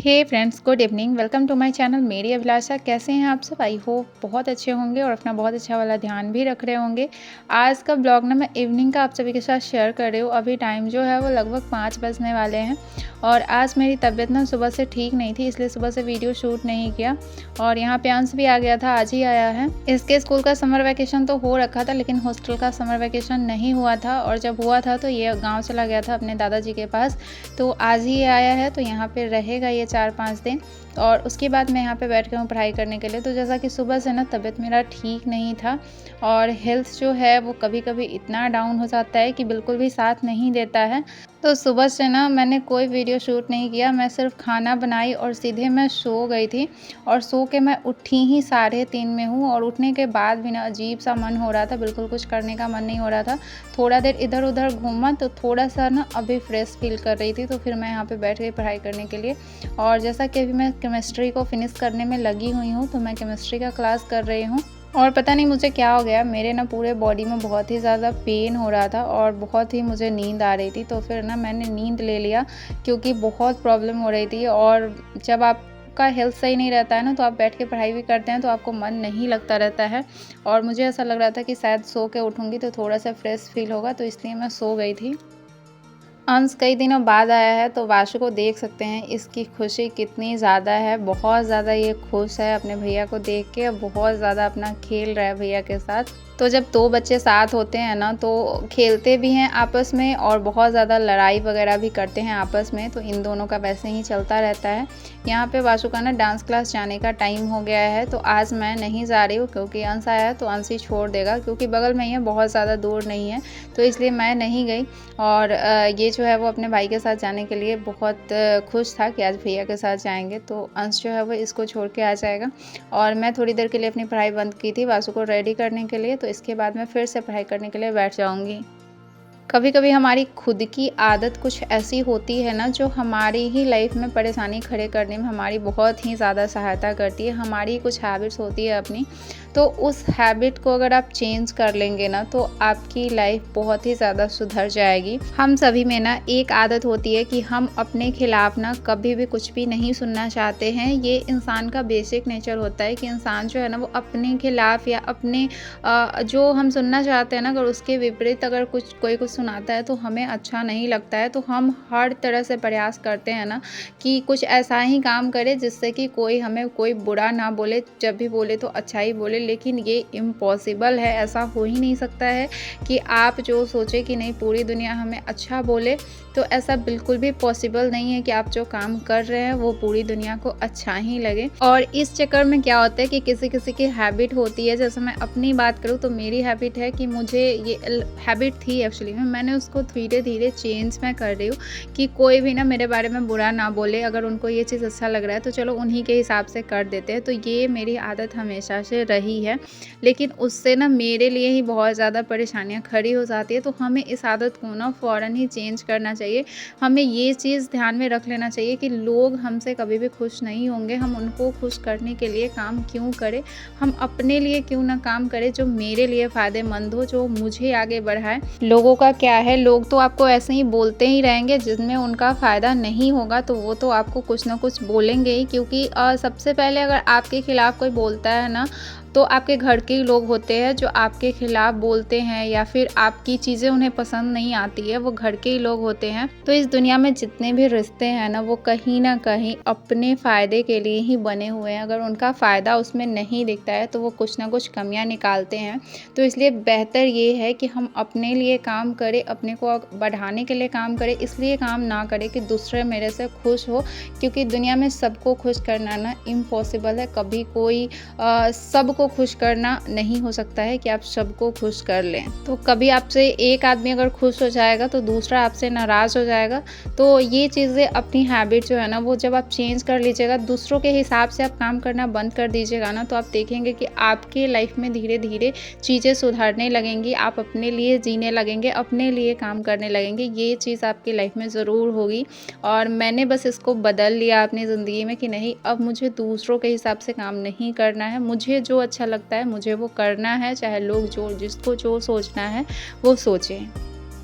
Hey friends, good evening. Welcome to my channel मेरी अभिलाषा। कैसे हैं आप सब? आई होप बहुत अच्छे होंगे और अपना बहुत अच्छा वाला ध्यान भी रख रहे होंगे। आज का ब्लॉग ना मैं इवनिंग का आप सभी के साथ शेयर कर रही हूँ। अभी टाइम जो है वो लगभग 5 बजने वाले हैं और आज मेरी तबीयत ना सुबह से ठीक नहीं थी, इसलिए सुबह से वीडियो शूट नहीं किया। और यहाँ पे अंश भी आ गया था, आज ही आया है। इसके स्कूल का समर वैकेशन तो हो रखा था, लेकिन हॉस्टल का समर वैकेशन नहीं हुआ था और जब हुआ था तो ये गाँव चला गया था अपने दादाजी के पास। तो आज ही आया है, तो यहाँ पे रहेगा ये 4-5 दिन और उसके बाद मैं यहाँ पे बैठ गई हूँ पढ़ाई करने के लिए। तो जैसा कि सुबह से ना तबीयत मेरा ठीक नहीं था और हेल्थ जो है वो कभी कभी इतना डाउन हो जाता है कि बिल्कुल भी साथ नहीं देता है। तो सुबह से ना मैंने कोई वीडियो शूट नहीं किया, मैं सिर्फ खाना बनाई और सीधे मैं सो गई थी। और सो के मैं उठी ही 3:30 में हूँ और उठने के बाद भी ना अजीब सा मन हो रहा था, बिल्कुल कुछ करने का मन नहीं हो रहा था। थोड़ा देर इधर उधर घूमा तो थोड़ा सा ना अभी फ्रेश फील कर रही थी, तो फिर मैं यहाँ पे बैठ गई पढ़ाई करने के लिए। और जैसा कि अभी मैं केमिस्ट्री को फिनिश करने में लगी हुई हूँ, तो मैं केमिस्ट्री का क्लास कर रही हूँ। और पता नहीं मुझे क्या हो गया, मेरे ना पूरे बॉडी में बहुत ही ज़्यादा पेन हो रहा था और बहुत ही मुझे नींद आ रही थी। तो फिर ना मैंने नींद ले लिया क्योंकि बहुत प्रॉब्लम हो रही थी। और जब आपका हेल्थ सही नहीं रहता है ना, तो आप बैठ के पढ़ाई भी करते हैं तो आपको मन नहीं लगता रहता है। और मुझे ऐसा लग रहा था कि शायद सो के उठूँगी तो थोड़ा सा फ्रेश फील होगा, तो इसलिए मैं सो गई थी। अंश कई दिनों बाद आया है, तो वाशु को देख सकते हैं इसकी खुशी कितनी ज़्यादा है। बहुत ज़्यादा ये खुश है अपने भैया को देख के, बहुत ज़्यादा अपना खेल रहा है भैया के साथ। तो जब 2 बच्चे साथ होते हैं ना, तो खेलते भी हैं आपस में और बहुत ज़्यादा लड़ाई वगैरह भी करते हैं आपस में। तो इन दोनों का वैसे ही चलता रहता है। यहाँ पे वाशु का ना डांस क्लास जाने का टाइम हो गया है, तो आज मैं नहीं जा रही हूँ क्योंकि अंश आया है तो अंश ही छोड़ देगा, क्योंकि बगल में ही है, बहुत ज़्यादा दूर नहीं है, तो इसलिए मैं नहीं गई। और ये जो है वो अपने भाई के साथ जाने के लिए बहुत खुश था कि आज भैया के साथ जाएंगे, तो अंश जो है वो इसको छोड़ के आ जाएगा। और मैं थोड़ी देर के लिए अपनी पढ़ाई बंद की थी वासु को रेडी करने के लिए, तो इसके बाद मैं फिर से पढ़ाई करने के लिए बैठ जाऊंगी। कभी कभी हमारी खुद की आदत कुछ ऐसी होती है ना, जो हमारी ही लाइफ में परेशानी खड़े करने में हमारी बहुत ही ज़्यादा सहायता करती है। हमारी कुछ हैबिट्स होती है अपनी, तो उस हैबिट को अगर आप चेंज कर लेंगे ना, तो आपकी लाइफ बहुत ही ज़्यादा सुधर जाएगी। हम सभी में ना एक आदत होती है कि हम अपने खिलाफ ना कभी भी कुछ भी नहीं सुनना चाहते हैं। ये इंसान का बेसिक नेचर होता है कि इंसान जो है ना वो अपने खिलाफ या अपने जो हम सुनना चाहते हैं ना, अगर उसके विपरीत अगर कोई कुछ सुनाता है तो हमें अच्छा नहीं लगता है। तो हम हर तरह से प्रयास करते हैं ना कि कुछ ऐसा ही काम करें जिससे कि हमें कोई बुरा ना बोले, जब भी बोले तो अच्छा ही बोले। लेकिन ये इम्पॉसिबल है, ऐसा हो ही नहीं सकता है कि आप जो सोचे कि नहीं पूरी दुनिया हमें अच्छा बोले, तो ऐसा बिल्कुल भी पॉसिबल नहीं है कि आप जो काम कर रहे हैं वो पूरी दुनिया को अच्छा ही लगे। और इस चक्कर में क्या होता है कि किसी किसी की हैबिट होती है, जैसे मैं अपनी बात करूँ तो मेरी हैबिट है कि मुझे ये हैबिट थी एक्चुअली में, मैंने उसको धीरे धीरे चेंज मैं कर रही हूँ कि कोई भी ना मेरे बारे में बुरा ना बोले। अगर उनको ये चीज़ अच्छा लग रहा है तो चलो उन्हीं के हिसाब से कर देते हैं। तो ये मेरी आदत हमेशा से रही है, लेकिन उससे ना मेरे लिए ही बहुत ज़्यादा परेशानियाँ खड़ी हो जाती है। तो हमें इस आदत को ना फ़ौरन ही चेंज करना चाहिए। हमें ये चीज़ ध्यान में रख लेना चाहिए कि लोग हमसे कभी भी खुश नहीं होंगे, हम उनको खुश करने के लिए काम क्यों करें, हम अपने लिए क्यों ना काम करें जो मेरे लिए फ़ायदेमंद हो, जो मुझे आगे बढ़ाए। लोगों का क्या है, लोग तो आपको ऐसे ही बोलते ही रहेंगे, जिनमें उनका फ़ायदा नहीं होगा तो वो तो आपको कुछ ना कुछ बोलेंगे ही। क्योंकि सबसे पहले अगर आपके खिलाफ़ कोई बोलता है ना, तो आपके घर के ही लोग होते हैं जो आपके खिलाफ बोलते हैं, या फिर आपकी चीज़ें उन्हें पसंद नहीं आती है, वो घर के ही लोग होते हैं। तो इस दुनिया में जितने भी रिश्ते हैं ना, वो कहीं ना कहीं अपने फ़ायदे के लिए ही बने हुए हैं। अगर उनका फ़ायदा उसमें नहीं दिखता है तो वो कुछ ना कुछ कमियां निकालते हैं। तो इसलिए बेहतर ये है कि हम अपने लिए काम करें, अपने को बढ़ाने के लिए काम करें, इसलिए काम ना करें कि दूसरे मेरे से खुश हो। क्योंकि दुनिया में सबको खुश करना ना इम्पॉसिबल है। कभी कोई सबको खुश करना नहीं हो सकता है कि आप सबको खुश कर लें। तो कभी आपसे एक आदमी अगर खुश हो जाएगा तो दूसरा आपसे नाराज़ हो जाएगा। तो ये चीज़ें, अपनी हैबिट जो है ना, वो जब आप चेंज कर लीजिएगा, दूसरों के हिसाब से आप काम करना बंद कर दीजिएगा ना, तो आप देखेंगे कि आपके लाइफ में धीरे धीरे चीज़ें सुधरने लगेंगी। आप अपने लिए जीने लगेंगे, अपने लिए काम करने लगेंगे। ये चीज़ आपकी लाइफ में ज़रूर होगी। और मैंने बस इसको बदल लिया अपनी ज़िंदगी में कि नहीं, अब मुझे दूसरों के हिसाब से काम नहीं करना है। मुझे जो अच्छा लगता है मुझे वो करना है, चाहे लोग जो जिसको जो सोचना है वो सोचें।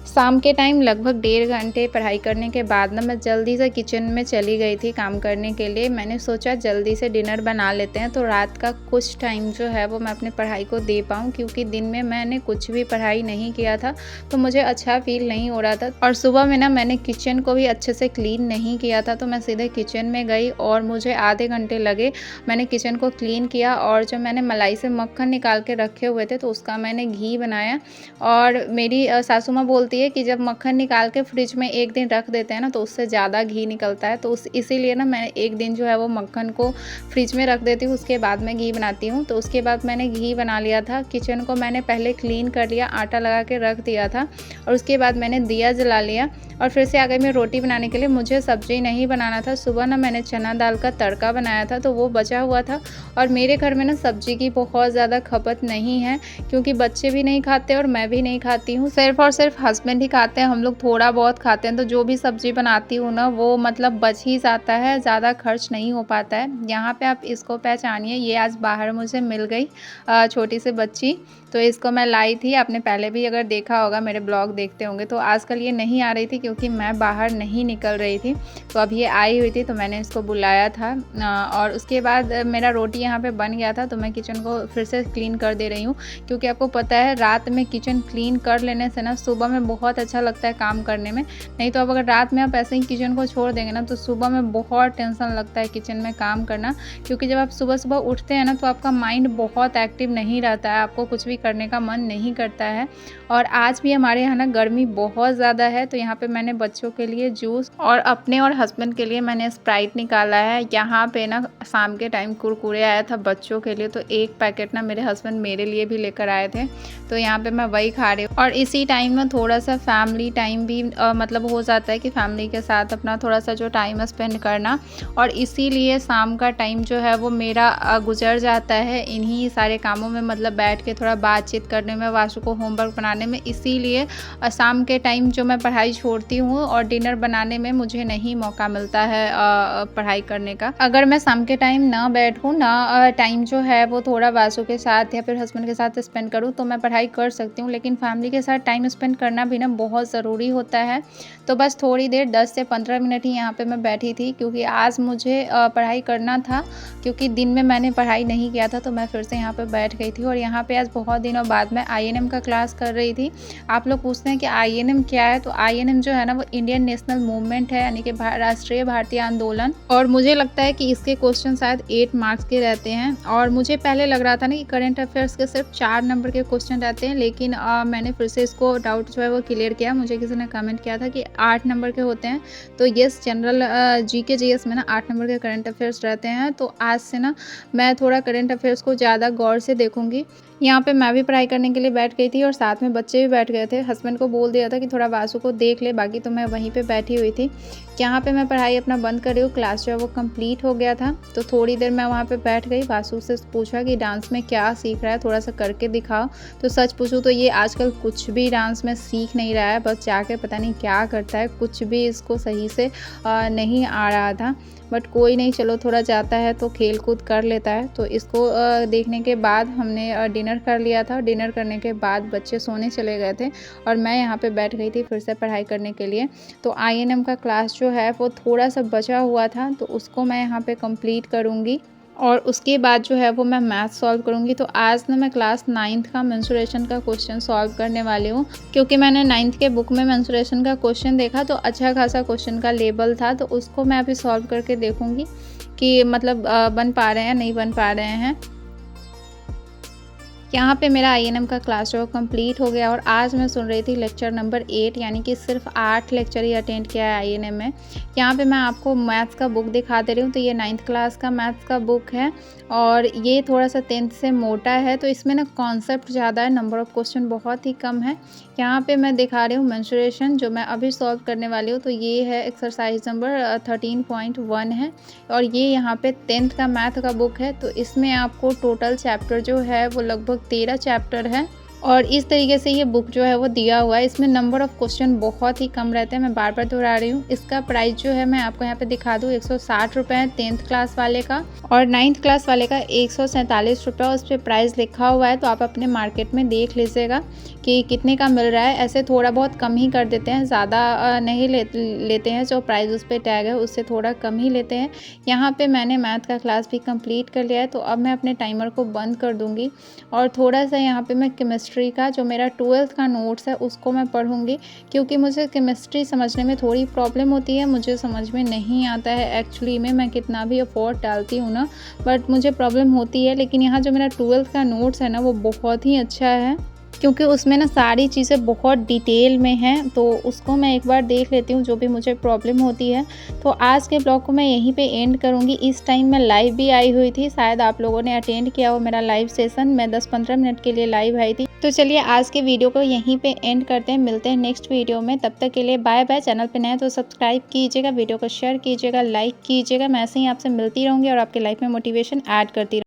शाम के टाइम लगभग 1.5 घंटे पढ़ाई करने के बाद ना मैं जल्दी से किचन में चली गई थी काम करने के लिए। मैंने सोचा जल्दी से डिनर बना लेते हैं तो रात का कुछ टाइम जो है वो मैं अपनी पढ़ाई को दे पाऊँ, क्योंकि दिन में मैंने कुछ भी पढ़ाई नहीं किया था तो मुझे अच्छा फ़ील नहीं हो रहा था। और सुबह में ना मैंने किचन को भी अच्छे से क्लीन नहीं किया था, तो मैं सीधे किचन में गई और मुझे आधे घंटे लगे। मैंने किचन को क्लीन किया और जो मैंने मलाई से मक्खन निकाल के रखे हुए थे तो उसका मैंने घी बनाया। और मेरी सासू माँ बोलती है कि जब मक्खन निकाल के फ्रिज में 1 दिन रख देते हैं ना तो उससे ज़्यादा घी निकलता है, तो इसीलिए ना मैं 1 दिन जो है वो मक्खन को फ्रिज में रख देती हूँ, उसके बाद मैं घी बनाती हूँ। तो उसके बाद मैंने घी बना लिया था। किचन को मैंने पहले क्लीन कर लिया, आटा लगा के रख दिया था और उसके बाद मैंने दिया जला लिया और फिर से आ गई मैं रोटी बनाने के लिए। मुझे सब्ज़ी नहीं बनाना था। सुबह ना मैंने चना दाल का तड़का बनाया था तो वो बचा हुआ था और मेरे घर में ना सब्ज़ी की बहुत ज़्यादा खपत नहीं है, क्योंकि बच्चे भी नहीं खाते और मैं भी नहीं खाती हूँ। सिर्फ़ और सिर्फ हस्बैंड ही खाते हैं, हम लोग थोड़ा बहुत खाते हैं। तो जो भी सब्ज़ी बनाती हूँ ना वो मतलब बच ही जाता है, ज़्यादा खर्च नहीं हो पाता है। यहाँ पे आप इसको पहचानिए, ये आज बाहर मुझे मिल गई छोटी सी बच्ची, तो इसको मैं लाई थी। आपने पहले भी अगर देखा होगा, मेरे ब्लॉग देखते होंगे, तो आजकल ये नहीं आ रही थी क्योंकि मैं बाहर नहीं निकल रही थी। तो अब ये आई हुई थी तो मैंने इसको बुलाया था और उसके बाद मेरा रोटी यहाँ पे बन गया था तो मैं किचन को फिर से क्लीन कर दे रही हूँ, क्योंकि आपको पता है रात में किचन क्लीन कर लेने से ना सुबह में बहुत अच्छा लगता है काम करने में। नहीं तो अब अगर रात में आप ऐसे ही किचन को छोड़ देंगे ना तो सुबह में बहुत टेंशन लगता है किचन में काम करना, क्योंकि जब आप सुबह सुबह उठते हैं ना तो आपका माइंड बहुत एक्टिव नहीं रहता है, आपको कुछ भी करने का मन नहीं करता है। और आज भी हमारे यहाँ ना गर्मी बहुत ज़्यादा है, तो यहाँ पे मैंने बच्चों के लिए जूस और अपने और हस्बैंड के लिए मैंने स्प्राइट निकाला है। यहाँ पे ना शाम के टाइम कुरकुरे आया था बच्चों के लिए, तो एक पैकेट ना मेरे हस्बैंड मेरे लिए भी लेकर आए थे, तो यहाँ पे मैं वही खा रही हूँ। और इसी टाइम में थोड़ा सा फैमिली टाइम भी मतलब हो जाता है कि फैमिली के साथ अपना थोड़ा सा जो टाइम स्पेंड करना, और इसीलिए शाम का टाइम जो है वो मेरा गुजर जाता है इन्हीं सारे कामों में, मतलब बैठ के थोड़ा बातचीत करने में, वासु को होमवर्क बनाने में। इसीलिए शाम के टाइम जो मैं पढ़ाई छोड़ती हूँ और डिनर बनाने में मुझे नहीं मौका मिलता है पढ़ाई करने का। अगर मैं शाम के टाइम ना बैठूँ ना टाइम जो है वो थोड़ा वासु के साथ या फिर हस्बैंड के साथ स्पेंड करूँ तो मैं पढ़ाई कर सकती हूँ, लेकिन फैमिली के साथ टाइम स्पेंड करना भी ना बहुत ज़रूरी होता है। तो बस थोड़ी देर 10 से 15 मिनट ही यहाँ पे मैं बैठी थी, क्योंकि आज मुझे पढ़ाई करना था, क्योंकि दिन में मैंने पढ़ाई नहीं किया था तो मैं फिर से यहाँ पे बैठ गई थी। और यहाँ पे आज बहुत दिनों बाद मैं INM का क्लास कर रही थी। आप लोग पूछते हैं कि INM क्या है, तो INM जो है ना वो इंडियन नेशनल मूवमेंट है, यानी कि राष्ट्रीय भारतीय आंदोलन। और मुझे लगता है कि इसके क्वेश्चन शायद 8 मार्क्स के रहते हैं। और मुझे पहले लग रहा था ना कि करंट अफेयर्स के सिर्फ 4 नंबर के क्वेश्चन रहते हैं, लेकिन मैंने फिर से इसको डाउट जो है वो क्लियर किया। मुझे किसी ने कमेंट किया था कि 8 नंबर के होते हैं, तो यस, जनरल GK GS में ना 8 नंबर के करंट अफेयर्स रहते हैं। तो आज से ना मैं थोड़ा करंट अफेयर्स को ज़्यादा गौर से देखूंगी। यहाँ पे मैं भी पढ़ाई करने के लिए बैठ गई थी और साथ में बच्चे भी बैठ गए थे। हस्बैंड को बोल दिया था कि थोड़ा वासु को देख ले, बाकी तो मैं वहीं पे बैठी हुई थी। यहाँ पे मैं पढ़ाई अपना बंद कर रही हूँ, क्लास जो है वो कंप्लीट हो गया था, तो थोड़ी देर मैं वहाँ पे बैठ गई। वासु से पूछा कि डांस में क्या सीख रहा है, थोड़ा सा करके दिखाओ। तो सच पूछूँ तो ये आजकल कुछ भी डांस में सीख नहीं रहा है, बस जाके पता नहीं क्या करता है, कुछ भी इसको सही से नहीं आ रहा था। बट कोई नहीं, चलो थोड़ा जाता है तो खेल कूद कर लेता है। तो इसको देखने के बाद हमने डिनर कर लिया था। डिनर करने के बाद बच्चे सोने चले गए थे और मैं यहाँ पे बैठ गई थी फिर से पढ़ाई करने के लिए। तो INM का क्लास जो है वो थोड़ा सा बचा हुआ था, तो उसको मैं यहाँ पे कंप्लीट करूँगी और उसके बाद जो है वो मैं मैथ सॉल्व करूँगी। तो आज ना मैं क्लास 9th का मेंस्ट्रुएशन का क्वेश्चन सॉल्व करने वाली हूँ, क्योंकि मैंने 9th के बुक में मेंस्ट्रुएशन का क्वेश्चन देखा तो अच्छा खासा क्वेश्चन का लेवल था, तो उसको मैं अभी सॉल्व करके देखूँगी कि मतलब बन पा रहे हैं नहीं बन पा रहे हैं। यहाँ पे मेरा INM का क्लास जो कंप्लीट हो गया और आज मैं सुन रही थी लेक्चर नंबर 8, यानी कि सिर्फ 8 लेक्चर ही अटेंड किया है INM में। यहाँ पे मैं आपको मैथ्स का बुक दिखा दे रही हूँ। तो ये 9th क्लास का मैथ्स का बुक है और ये थोड़ा सा 10th से मोटा है, तो इसमें ना कॉन्सेप्ट ज़्यादा है, नंबर ऑफ़ क्वेश्चन बहुत ही कम है। यहाँ पे मैं दिखा रही हूँ मेंस्ट्रुएशन जो मैं अभी सॉल्व करने वाली हूँ। तो ये है एक्सरसाइज नंबर 13.1 है और ये यहाँ पे 10th का मैथ का बुक है। तो इसमें आपको टोटल चैप्टर जो है वो लगभग 13 चैप्टर है। और इस तरीके से ये बुक जो है वो दिया हुआ है। इसमें नंबर ऑफ़ क्वेश्चन बहुत ही कम रहते हैं, मैं बार-बार दोहरा रही हूँ। इसका प्राइस जो है मैं आपको यहाँ पे दिखा दूँ, 160 रुपए है 10th क्लास वाले का, और 9th क्लास वाले का 147 रुपए उस पे प्राइस लिखा हुआ है। तो आप अपने मार्केट में देख लीजिएगा कि कितने का मिल रहा है। ऐसे थोड़ा बहुत कम ही कर देते हैं, ज़्यादा नहीं लेते हैं। जो प्राइस उस पे टैग है उससे थोड़ा कम ही लेते हैं। यहाँ पे मैंने मैथ का क्लास भी कंप्लीट कर लिया है, तो अब मैं अपने टाइमर को बंद कर दूँगी और थोड़ा-सा यहाँ पे मैं केमिस्ट्री का जो मेरा 12th का नोट्स है उसको मैं पढ़ूँगी, क्योंकि मुझे केमिस्ट्री समझने में थोड़ी प्रॉब्लम होती है। मुझे समझ में नहीं आता है एक्चुअली में, मैं कितना भी एफर्ट डालती हूँ ना, बट मुझे प्रॉब्लम होती है। लेकिन यहाँ जो मेरा 12th का नोट्स है ना, वो बहुत ही अच्छा है, क्योंकि उसमें ना सारी चीज़ें बहुत डिटेल में हैं। तो उसको मैं एक बार देख लेती हूँ, जो भी मुझे प्रॉब्लम होती है। तो आज के ब्लॉग को मैं यहीं पे एंड करूँगी। इस टाइम मैं लाइव भी आई हुई थी, शायद आप लोगों ने अटेंड किया हो मेरा लाइव सेशन। मैं 10-15 मिनट के लिए लाइव आई थी। तो चलिए आज के वीडियो को यहीं पे एंड करते हैं, मिलते हैं नेक्स्ट वीडियो में। तब तक के लिए बाय बाय। चैनल पे नए हैं तो सब्सक्राइब कीजिएगा, वीडियो को शेयर कीजिएगा, लाइक कीजिएगा। मैं ऐसे ही आपसे मिलती रहूँगी और आपके लाइफ में मोटिवेशन ऐड करती रहूँगी।